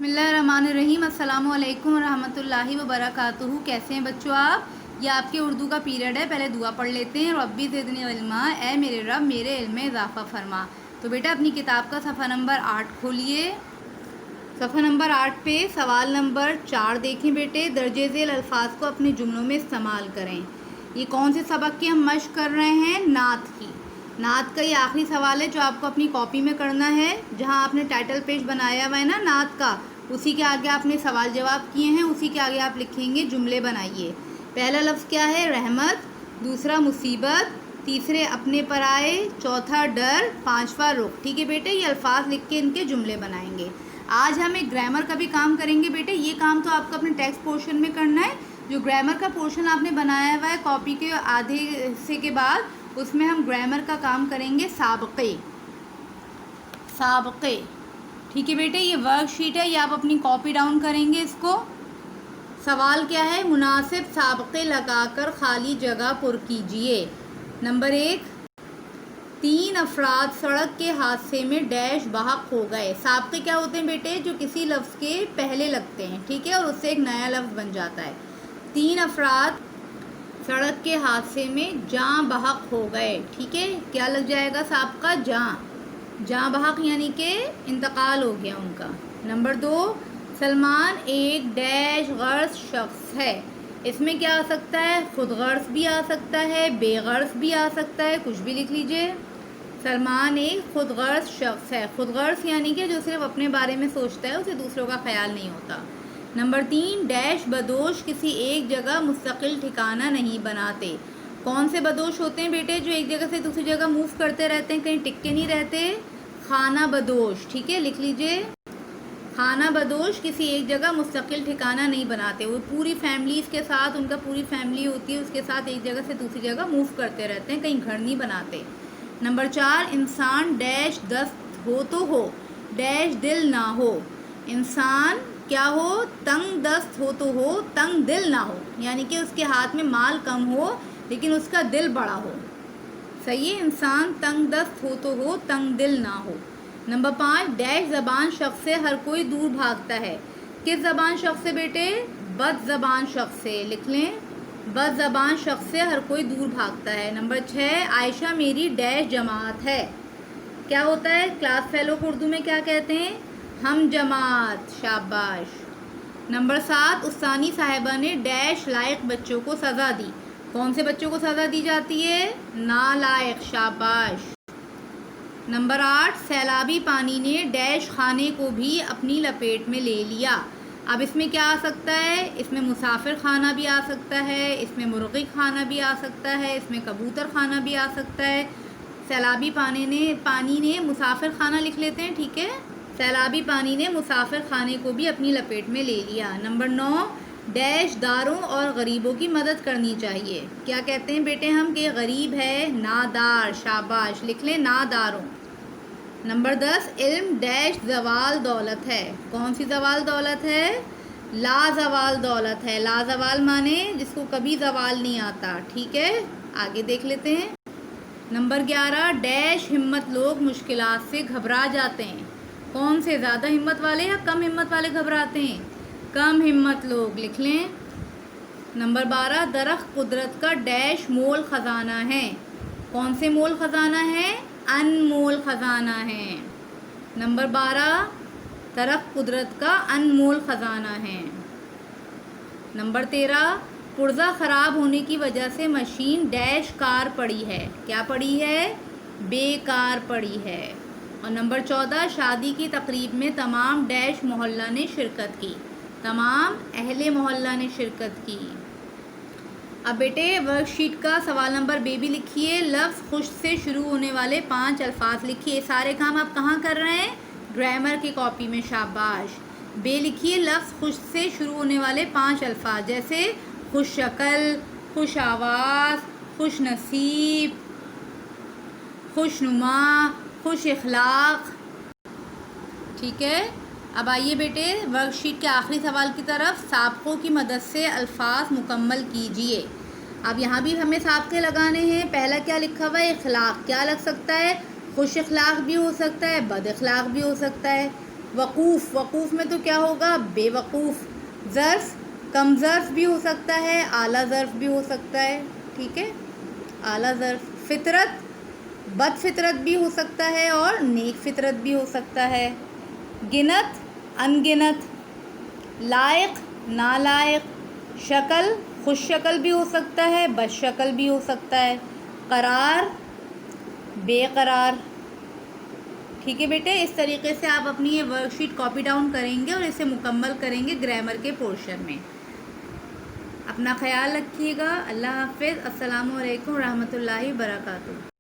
बिस्मिल्लाहिर्रहमानिर्रहीम। अस्सलामु अलैकुम रहमतुल्लाहि व बरकातुहू। कैसे हैं बच्चों आप? ये आपके उर्दू का पीरियड है। पहले दुआ पढ़ लेते हैं। रब्बी ज़िदनी इल्मा, ए मेरे रब मेरे इल्म में इजाफ़ा फरमा। तो बेटा अपनी किताब का सफ़ा नंबर 8 खोलिए। सफ़ा नंबर 8 पे सवाल नंबर 4 देखें बेटे। दर्जे ज़ेल अल्फाज को अपने जुमलों में इस्तेमाल करें। ये कौन से सबक की हम मश्क कर रहे हैं? नात की। नात का ये आखिरी सवाल है जो आपको अपनी कॉपी में करना है। जहाँ आपने टाइटल पेज बनाया हुआ है ना नात का, उसी के आगे आपने सवाल जवाब किए हैं, उसी के आगे आप लिखेंगे जुमले बनाइए। पहला लफ्ज़ क्या है? रहमत। दूसरा मुसीबत। तीसरे अपने पर आए। चौथा डर। पांचवा रुख। ठीक है बेटे, ये अल्फाज लिख के इनके जुमले बनाएंगे। आज हम एक ग्रामर का भी काम करेंगे बेटे। ये काम तो आपको अपने टेक्स्ट पोर्शन में करना है। जो ग्रामर का पोर्शन आपने बनाया हुआ है कॉपी के आधे हिस्से के बाद, उसमें हम ग्रामर का काम करेंगे साबक़े। साबक़े, ठीक है बेटे। ये वर्कशीट है, ये आप अपनी कॉपी डाउन करेंगे इसको। सवाल क्या है? मुनासिब साबक़े लगाकर खाली जगह पुर कीजिए। नंबर 1, 3 अफराद सड़क के हादसे में डैश बहक हो गए। साबक़े क्या होते हैं बेटे? जो किसी लफ्ज़ के पहले लगते हैं, ठीक है, और उससे एक नया लफ्ज़ बन जाता है। 3 अफराद सड़क के हादसे में जाँ बहक हो गए, ठीक है। क्या लग जाएगा साबका? जाँ बहक, यानी कि इंतकाल हो गया उनका। नंबर 2, सलमान एक डैश गर्ज शख्स है। इसमें क्या आ सकता है? खुद गर्ज भी आ सकता है, बेगर्ज भी आ सकता है, कुछ भी लिख लीजिए। सलमान एक खुद गर्ज शख्स है। खुद गर्ज यानी कि जो सिर्फ अपने बारे में सोचता है, उसे दूसरों का ख्याल नहीं होता। नंबर 3, डैश बदोश किसी एक जगह मुस्तकिल ठिकाना नहीं बनाते। कौन से बदोश होते हैं बेटे? जो एक जगह से दूसरी जगह मूव करते रहते हैं, कहीं टिक के नहीं रहते। खाना बदोश, ठीक है, लिख लीजिए। खाना बदोश किसी एक जगह मुस्तकिल ठिकाना नहीं बनाते। वो पूरी फैमिलीज के साथ, उनका पूरी फैमिली होती है, उसके साथ एक जगह से दूसरी जगह मूव करते रहते हैं, कहीं घर नहीं बनाते। नंबर 4, इंसान डैश दस्त हो तो हो, डैश दिल ना हो। इंसान क्या हो? तंग दस्त हो तो हो, तंग दिल ना हो, यानी कि उसके हाथ में माल कम हो लेकिन उसका दिल बड़ा हो। सही है, इंसान तंग दस्त हो तो हो, तंग दिल ना हो। नंबर 5, डैश ज़बान शख्स से हर कोई दूर भागता है। किस ज़बान शख्स से बेटे? बद ज़बान शख्स से, लिख लें। बद ज़बान शख्स से हर कोई दूर भागता है। नंबर 6, आयशा मेरी डैश जमात है। क्या होता है? क्लास फेलो को उर्दू में क्या कहते हैं? हम जमात, शाबाश। नंबर 7, उस्तानी साहिबा ने डैश लायक बच्चों को सज़ा दी। कौन से बच्चों को सज़ा दी जाती है? नालायक, शाबाश। नंबर 8, सैलाबी पानी ने डैश खाने को भी अपनी लपेट में ले लिया। अब इसमें क्या आ सकता है? इसमें मुसाफिर खाना भी आ सकता है, इसमें मुर्गी खाना भी आ सकता है, इसमें कबूतर खाना भी आ सकता है। सैलाबी पानी ने मुसाफिर खाना लिख लेते हैं, ठीक है। सैलाबी पानी ने मुसाफिर खाने को भी अपनी लपेट में ले लिया। नंबर 9, डैश दारों और गरीबों की मदद करनी चाहिए। क्या कहते हैं बेटे हम कि गरीब है नादार, शाबाश, लिख लें नादारों। नंबर 10, इल्म डैश ज़वाल दौलत है। कौन सी ज़वाल दौलत है? लाज़वाल दौलत है। लाज़वाल माने जिसको कभी ज़वाल नहीं आता, ठीक है। आगे देख लेते हैं। नंबर 11, डैश हिम्मत लोग मुश्किलात से घबरा जाते हैं। कौन से? ज़्यादा हिम्मत वाले या कम हिम्मत वाले घबराते हैं? कम हिम्मत लोग, लिख लें। नंबर 12, दरख्त कुदरत का डैश मोल ख़जाना है। कौन से मोल ख़जाना है? अनमोल ख़जाना है। नंबर 12, दरख्त कुदरत का अनमोल ख़जाना है। नंबर 13, पुर्ज़ा ख़राब होने की वजह से मशीन डैश कार पड़ी है। क्या पड़ी है? बेकार पड़ी है। और नंबर 14, शादी की तकरीब में तमाम डैश मोहल्ला ने शिरकत की। तमाम अहले मोहल्ला ने शिरकत की। अब बेटे वर्कशीट का सवाल नंबर बे भी लिखिए। लफ्ज़ खुश से शुरू होने वाले 5 अल्फाज लिखिए। सारे काम आप कहाँ कर रहे हैं? ग्रामर की कॉपी में, शाबाश। बे लिखिए लफ्ज़ खुश से शुरू होने वाले 5 अल्फाज, जैसे खुश शक्ल, खुश आवाज़, खुश नसीब, खुशनुमा, खुश इखलाक, ठीक है। अब आइए बेटे वर्कशीट के आखिरी सवाल की तरफ। साबकों की मदद से अल्फाज मुकम्मल कीजिए। अब यहाँ भी हमें साबके लगाने हैं। पहला क्या लिखा हुआ है? इखलाक। क्या लग सकता है? खुश इखलाक भी हो सकता है, बद इखलाक भी हो सकता है। وقوف، وقوف میں تو کیا ہوگا؟ بے وقوف. ظرف کم ظرف بھی ہو سکتا ہے، اعلیٰ ظرف بھی ہو سکتا ہے. ٹھیک ہے، اعلیٰ ظرف. فطرت بد فطرت بھی ہو سکتا ہے اور نیک فطرت بھی ہو سکتا ہے. گنت ان گنت. لائق نالائق. شکل خوش شکل بھی ہو سکتا ہے، بد شکل بھی ہو سکتا ہے. قرار بے قرار. ٹھیک ہے بیٹے، اس طریقے سے آپ اپنی یہ ورک شیٹ کاپی ڈاؤن کریں گے اور اسے مکمل کریں گے گرامر کے پورشن میں. اپنا خیال رکھیے گا. اللہ حافظ. السلام علیکم ورحمۃ اللہ وبرکاتہ.